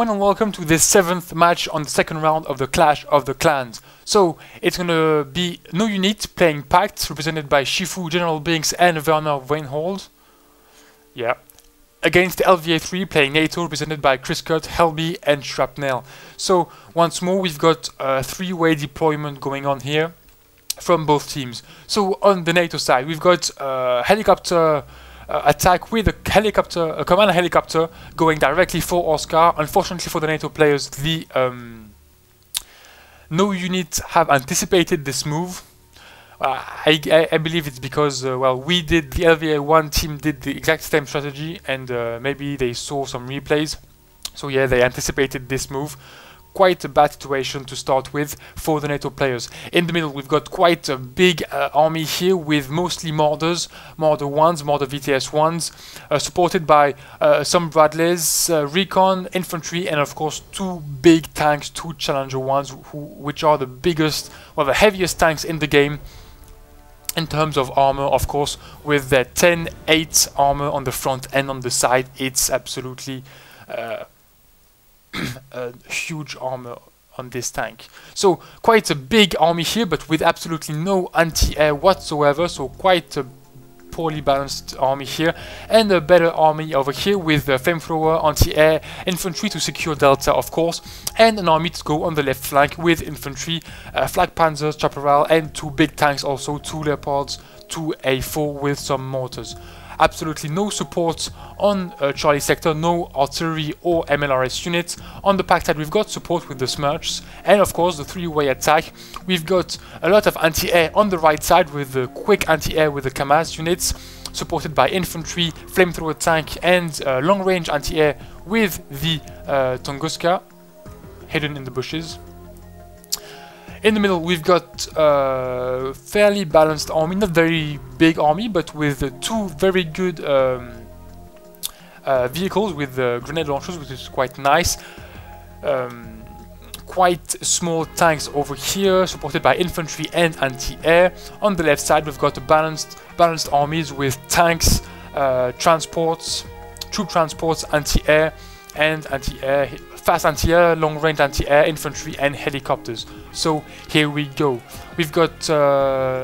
everyone and welcome to this 7th match on the second round of the Clash of the Clans. So it's gonna be no unit playing PACT, represented by Shifu, General Binks and Werner Weinhold. Yeah. Against LVA3 playing NATO, represented by Chris Cut, Helby and Shrapnel. So once more we've got a three-way deployment going on here from both teams. So on the NATO side we've got helicopter attack with a command helicopter going directly for Oscar. Unfortunately for the NATO players, the no units have anticipated this move. I believe it's because well, the LVA1 team did the exact same strategy, and maybe they saw some replays. So yeah, they anticipated this move. Quite a bad situation to start with for the NATO players. In the middle we've got quite a big army here with mostly Mordors, Mordor 1s, Mordor VTS 1s, supported by some Bradleys, Recon, Infantry, and of course two big tanks, two Challenger 1s, which are the biggest, well, the heaviest tanks in the game in terms of armor, of course, with their 10-8 armor on the front and on the side. It's absolutely a huge armor on this tank. So quite a big army here, but with absolutely no anti-air whatsoever, so quite a poorly balanced army here, and a better army over here with flamethrower, anti-air, infantry to secure Delta, of course, and an army to go on the left flank with infantry, Flak Panzers, Chaparral, and two big tanks also, two Leopards, two A4 with some mortars. Absolutely no support on Charlie sector, no artillery or MLRS units. On the PACT side we've got support with the Smirchs, and of course the three-way attack. We've got a lot of anti-air on the right side with the quick anti-air with the Kamaz units, supported by infantry, flamethrower tank, and long-range anti-air with the Tunguska hidden in the bushes. In the middle we've got fairly balanced army, not very big army, but with two very good vehicles with grenade launchers, which is quite nice. Quite small tanks over here, supported by infantry and anti-air. On the left side we've got a balanced armies with tanks, transports, troop transports, anti-air, and anti-air, fast anti-air, long-range anti-air, infantry, and helicopters. So here we go. We've got,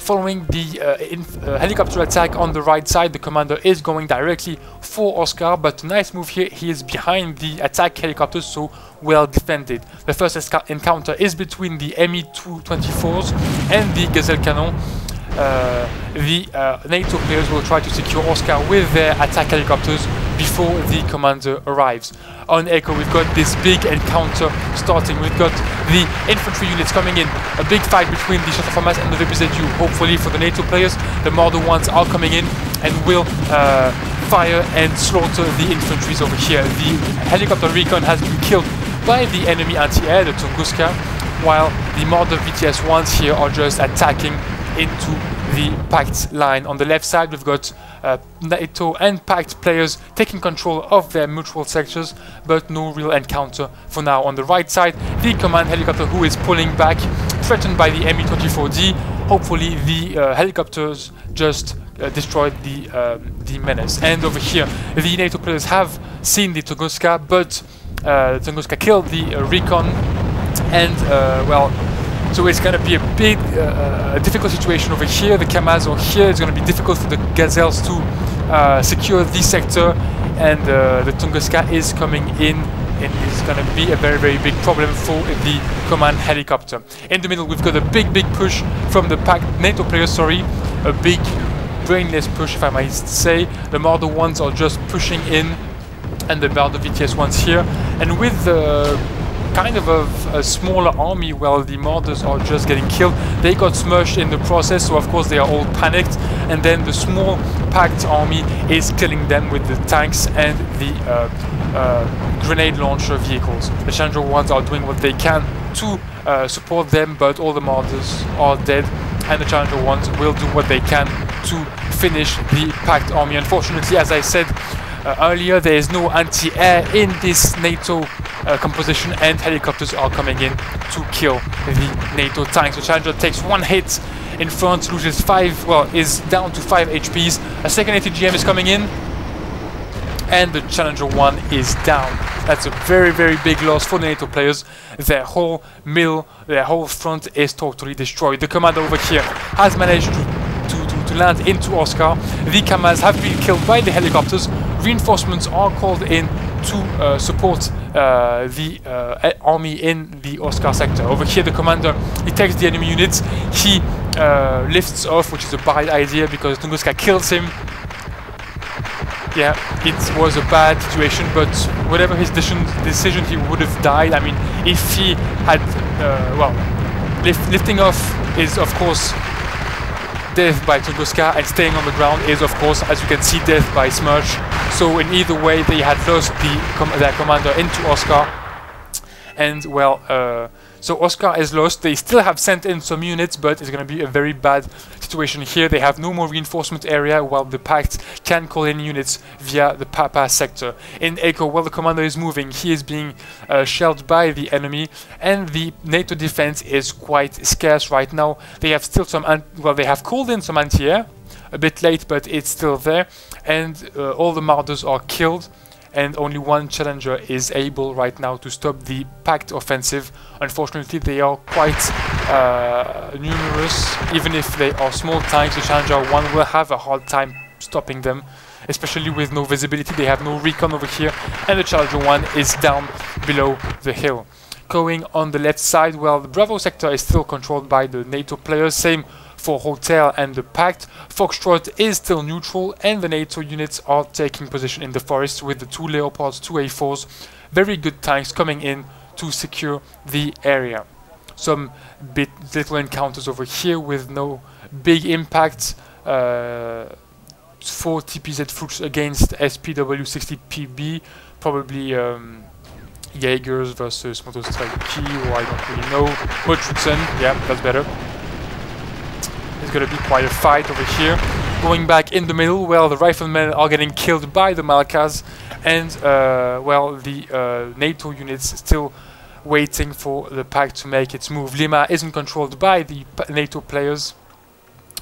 following the helicopter attack on the right side, the commander is going directly for Oscar, but nice move here, he is behind the attack helicopters, so well defended. The first encounter is between the Me-224s and the Gazelle Cannon. The NATO players will try to secure Oscar with their attack helicopters before the commander arrives. On Echo we've got this big encounter starting. We've got the infantry units coming in. A big fight between the Shot of Hamas and the VPZU. Hopefully for the NATO players, the Mordor ones are coming in and will fire and slaughter the infantries over here. The helicopter recon has been killed by the enemy anti-air, the Tunguska, while the Mordor VTS ones here are just attacking into the PACT line. On the left side we've got NATO and PACT players taking control of their mutual sectors, but no real encounter for now. On the right side, the command helicopter who is pulling back, threatened by the Me-24D. Hopefully the helicopters just destroyed the menace. And over here the NATO players have seen the Tunguska, but Tunguska killed the recon, and well, so it's going to be a big, difficult situation over here. The Kamaz are here. It's going to be difficult for the Gazelles to secure this sector, and the Tunguska is coming in, and it's going to be a very, very big problem for the command helicopter. In the middle, we've got a big, big push from the NATO players. Sorry, a big, brainless push, if I might say. The Mordor ones are just pushing in, and the Mordor VTS ones here, and with the kind of a smaller army, while the Mordors are just getting killed. They got smushed in the process, so of course they are all panicked, and then the small PACT army is killing them with the tanks and the grenade launcher vehicles. The Challenger ones are doing what they can to support them, but all the Mordors are dead, and the Challenger ones will do what they can to finish the PACT army. Unfortunately, as I said earlier, there is no anti-air in this NATO composition, and helicopters are coming in to kill the NATO tanks. The Challenger takes one hit in front, loses 5, well, is down to 5 HPs. A second ATGM is coming in, and the Challenger 1 is down. That's a very, very big loss for the NATO players. Their whole middle, their whole front is totally destroyed. The commander over here has managed to land into Oscar. The Kamas have been killed by the helicopters. Reinforcements are called in to support the army in the Oscar sector. Over here the commander, he takes the enemy units, he lifts off, which is a bad idea because Tunguska kills him. Yeah, it was a bad situation, but whatever his decision, he would have died. I mean, if he had, well, lifting off is of course death by Tunguska, and staying on the ground is of course, as you can see, death by Smirch. So in either way they had lost their commander into Oscar, and well, so Oscar is lost. They still have sent in some units, but it's going to be a very bad situation here. They have no more reinforcement area, while the Pact can call in units via the Papa sector. In Echo, while the commander is moving, he is being shelled by the enemy, and the NATO defense is quite scarce right now. They have still some, well, they have called in some anti-air, a bit late, but it's still there, and all the Marders are killed. And only one Challenger is able right now to stop the Pact offensive. Unfortunately, they are quite numerous. Even if they are small tanks, the Challenger 1 will have a hard time stopping them, especially with no visibility. They have no recon over here, and the Challenger 1 is down below the hill. Going on the left side, well, the Bravo sector is still controlled by the NATO players. Same for Hotel and the Pact. Foxtrot is still neutral, and the NATO units are taking position in the forest with the 2 Leopards, 2 A4s. Very good tanks coming in to secure the area. Some little encounters over here with no big impact. 4 TPZ Fuchs against SPW-60PB, probably Jaegers versus Motostrike, or I don't really know. Mutrutzen, yeah, that's better. It's going to be quite a fight over here. Going back in the middle, well, the riflemen are getting killed by the Malkas, and well, the NATO units still waiting for the Pact to make its move. Lima isn't controlled by the NATO players.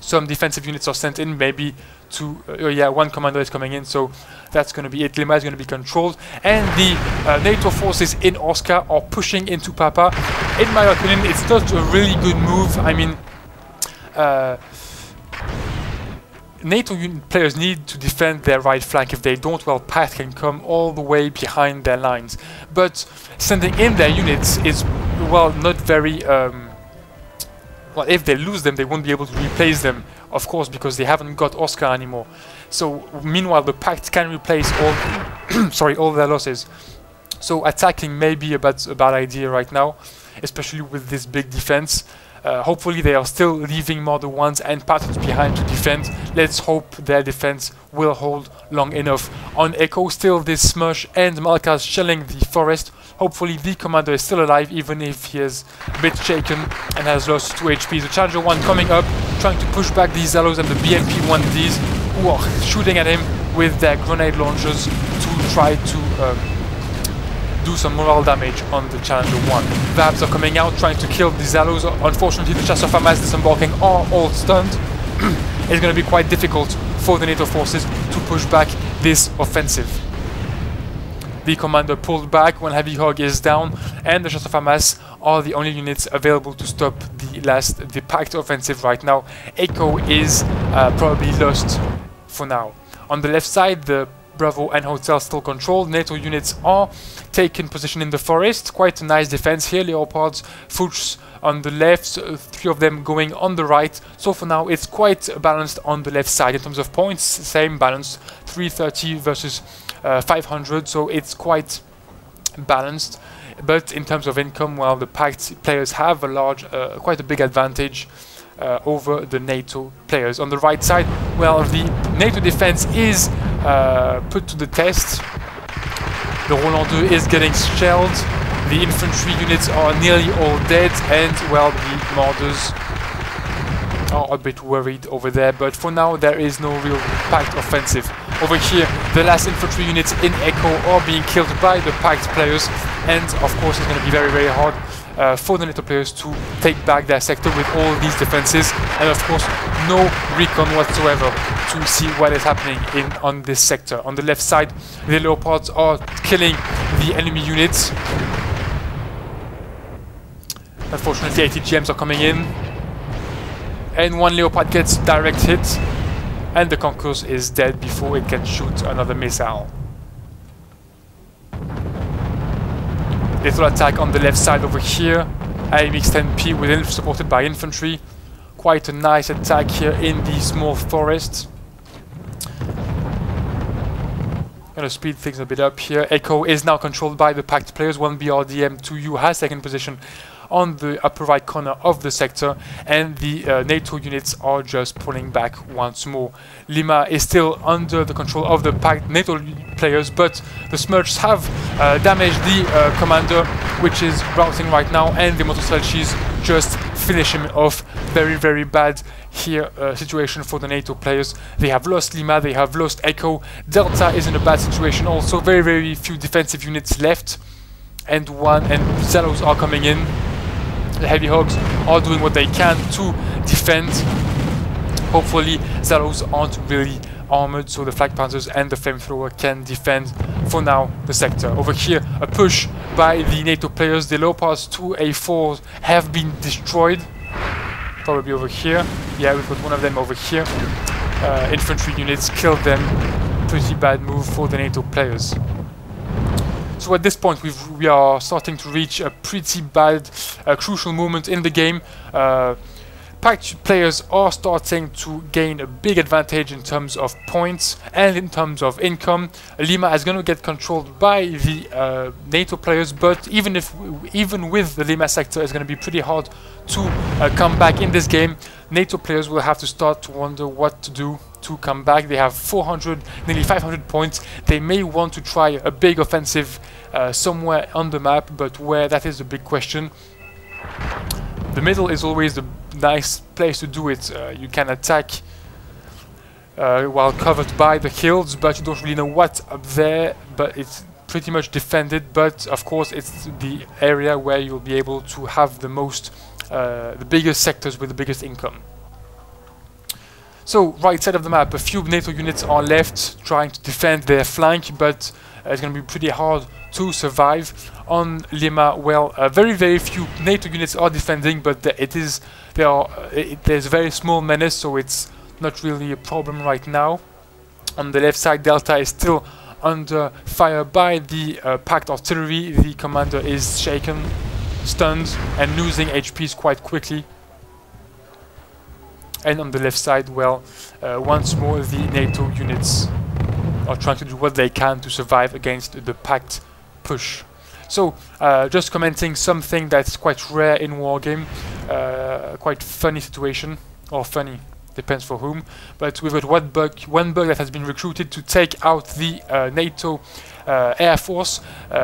Some defensive units are sent in, maybe to, yeah, one commander is coming in, so that's going to be it. Lima is going to be controlled, and the NATO forces in Oscar are pushing into Papa. In my opinion, it's not a really good move. I mean, NATO players need to defend their right flank. If they don't, well, PACT can come all the way behind their lines. But sending in their units is, well, not very... well, if they lose them, they won't be able to replace them, of course, because they haven't got Oscar anymore. So, meanwhile, the PACT can replace all, sorry, all their losses. So, attacking may be a bad idea right now, especially with this big defense. Hopefully they are still leaving Marder 1s and patterns behind to defend. Let's hope their defense will hold long enough. On Echo, still this Smush and Malkas shelling the forest. Hopefully the commander is still alive, even if he is a bit shaken and has lost 2 HP. The Challenger 1 coming up, trying to push back these Zalos and the BMP-1Ds, who are shooting at him with their grenade launchers to try to do some morale damage on the Challenger 1. Vabs are coming out, trying to kill the Zalos. Unfortunately, the Chasseurs Famas disembarking are all stunned. It's going to be quite difficult for the NATO forces to push back this offensive. The commander pulled back when Heavy Hog is down, and the Chasseurs Famas are the only units available to stop the Pact offensive right now. Echo is probably lost for now. On the left side, the Bravo and Hotel still controlled. NATO units are taking position in the forest. Quite a nice defense here. Leopards, Fuchs on the left, 3 of them going on the right. So for now, it's quite balanced on the left side in terms of points. Same balance, 330 versus 500. So it's quite balanced. But in terms of income, well, the Pact players have a quite a big advantage over the NATO players. On the right side, well, the NATO defense is put to the test. The Roland 2 is getting shelled. The infantry units are nearly all dead, and well, the Marders are a bit worried over there, but for now there is no real Pact offensive. Over here, the last infantry units in Echo are being killed by the Pact players, and of course it's going to be very, very hard for the NATO players to take back their sector with all these defenses, and of course no recon whatsoever to see what is happening on this sector. On the left side, the Leopards are killing the enemy units. Unfortunately, 80 GMs are coming in, and one Leopard gets direct hit, and the Concourse is dead before it can shoot another missile. Little attack on the left side over here. AMX-10P within, supported by infantry. Quite a nice attack here in the small forest. Gonna speed things a bit up here. Echo is now controlled by the PACT players. 1 BRDM, 2U has second position on the upper right corner of the sector, and the NATO units are just pulling back once more. Lima is still under the control of the PACT NATO players, but the Smurfs have damaged the commander, which is routing right now, and the Motoselchis just finish him off. Very, very bad here situation for the NATO players. They have lost Lima, they have lost Echo. Delta is in a bad situation also. Very, very few defensive units left, and Zelos are coming in. The Heavy Hogs are doing what they can to defend. Hopefully Zelos aren't really armored, so the Flag Panzers and the Flamethrower can defend for now the sector. Over here, a push by the NATO players. The Leopards 2A4s have been destroyed. Probably over here. Yeah, we've got one of them over here. Infantry units killed them. Pretty bad move for the NATO players. So at this point we are starting to reach a pretty bad, crucial moment in the game. PACT players are starting to gain a big advantage in terms of points and in terms of income. Lima is going to get controlled by the NATO players, but even with the Lima sector, it's going to be pretty hard to come back in this game. NATO players will have to start to wonder what to do to come back. They have 400, nearly 500 points. They may want to try a big offensive somewhere on the map, but where, that is the big question. The middle is always the nice place to do it. You can attack while covered by the hills, but you don't really know what's up there, but it's pretty much defended. But of course it's the area where you'll be able to have the most the biggest sectors with the biggest income. So right side of the map, a few NATO units are left trying to defend their flank, but it's going to be pretty hard to survive. On Lima, well, very, very few NATO units are defending, but there's a very small menace, so it's not really a problem right now. On the left side, Delta is still under fire by the PACT artillery. The commander is shaken, stunned, and losing HPs quite quickly. And on the left side, well, once more the NATO units are trying to do what they can to survive against the PACT push. So, just commenting something that's quite rare in Wargame, quite funny situation, or funny, depends for whom, but we've got one bug that has been recruited to take out the NATO Air Force,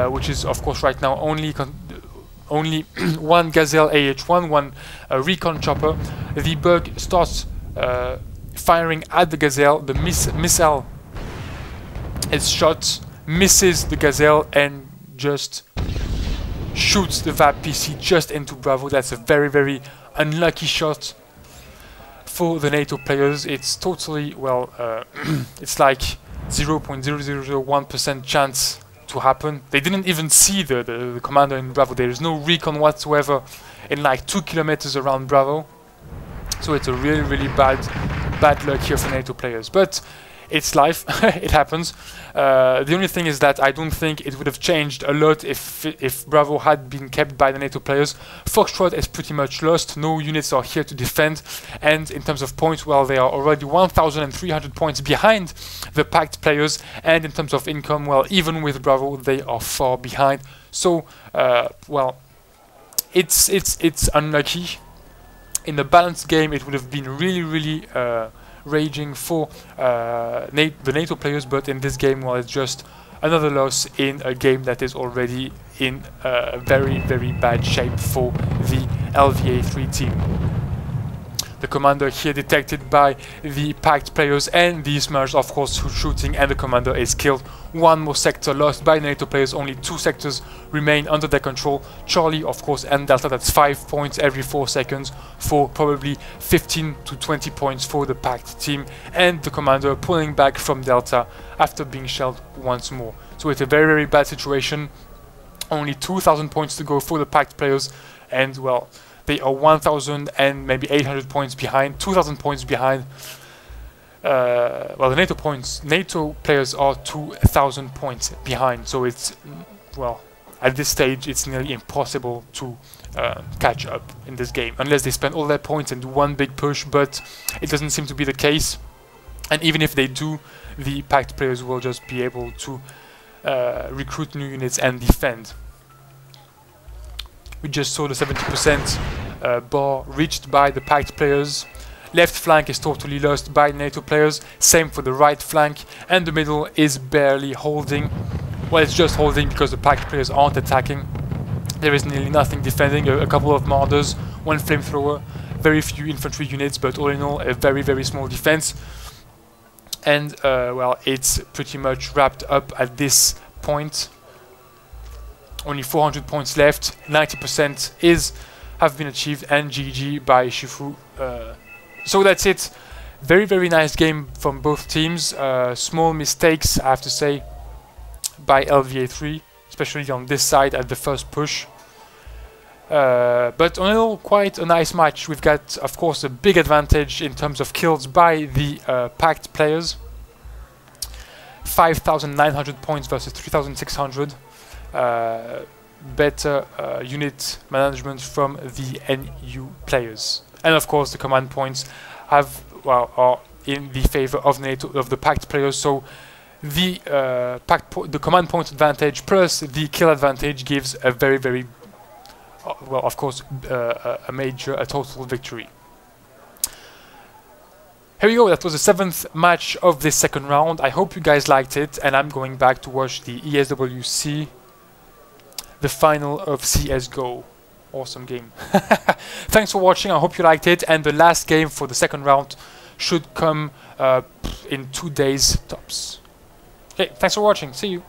which is of course right now only one Gazelle AH-1, one recon chopper. The bug starts firing at the Gazelle. The missile is shot, misses the Gazelle, and just shoots the VAP PC just into Bravo. That's a very, very unlucky shot for the NATO players. It's totally, well, it's like 0.0001% chance to happen. They didn't even see the commander in Bravo. There is no recon whatsoever in like 2 kilometers around Bravo. So it's a really, really bad luck here for NATO players. But it's life. It happens. The only thing is that I don't think it would have changed a lot if Bravo had been kept by the NATO players. Foxtrot is pretty much lost. No units are here to defend. And in terms of points, well, they are already 1,300 points behind the PACT players. And in terms of income, well, even with Bravo, they are far behind. So, well, it's unlucky. In a balanced game, it would have been really, really raging for the NATO players, but in this game, well, it's just another loss in a game that is already in very, very bad shape for the LVA3 team. The the commander here detected by the PACT players, and the Smurfs of course shooting, and the commander is killed. One more sector lost by the NATO players, only 2 sectors remain under their control. Charlie of course and Delta, that's 5 points every 4 seconds for probably 15 to 20 points for the PACT team, and the commander pulling back from Delta after being shelled once more. So it's a very, very bad situation. Only 2,000 points to go for the PACT players, and well, they are 1,000 and maybe 800 points behind, 2,000 points behind. Well, the NATO players are 2,000 points behind, so it's, well, at this stage it's nearly impossible to catch up in this game, unless they spend all their points and do one big push, but it doesn't seem to be the case. And even if they do, the PACT players will just be able to recruit new units and defend. We just saw the 70% bar reached by the PACT players. Left flank is totally lost by NATO players, same for the right flank, and the middle is barely holding. Well, it's just holding because the PACT players aren't attacking. There is nearly nothing defending, a couple of marders, 1 flamethrower, very few infantry units, but all in all a very, very small defense. And well, it's pretty much wrapped up at this point. Only 400 points left, 90% have been achieved, and GG by Shifu. So that's it. Very, very nice game from both teams. Small mistakes, I have to say, by LVA3, especially on this side at the first push. But all in all, quite a nice match. We've got, of course, a big advantage in terms of kills by the PACT players. 5,900 points versus 3,600. Better unit management from the NU players, and of course the command points are in the favor of the PACT players. So the the command point advantage plus the kill advantage gives a very, very well, of course, a total victory. Here we go, that was the 7th match of this second round. I hope you guys liked it, and I'm going back to watch the ESWC, the final of CSGO. Awesome game. Thanks for watching, I hope you liked it, and the last game for the second round should come in 2 days tops. Okay, thanks for watching, see you.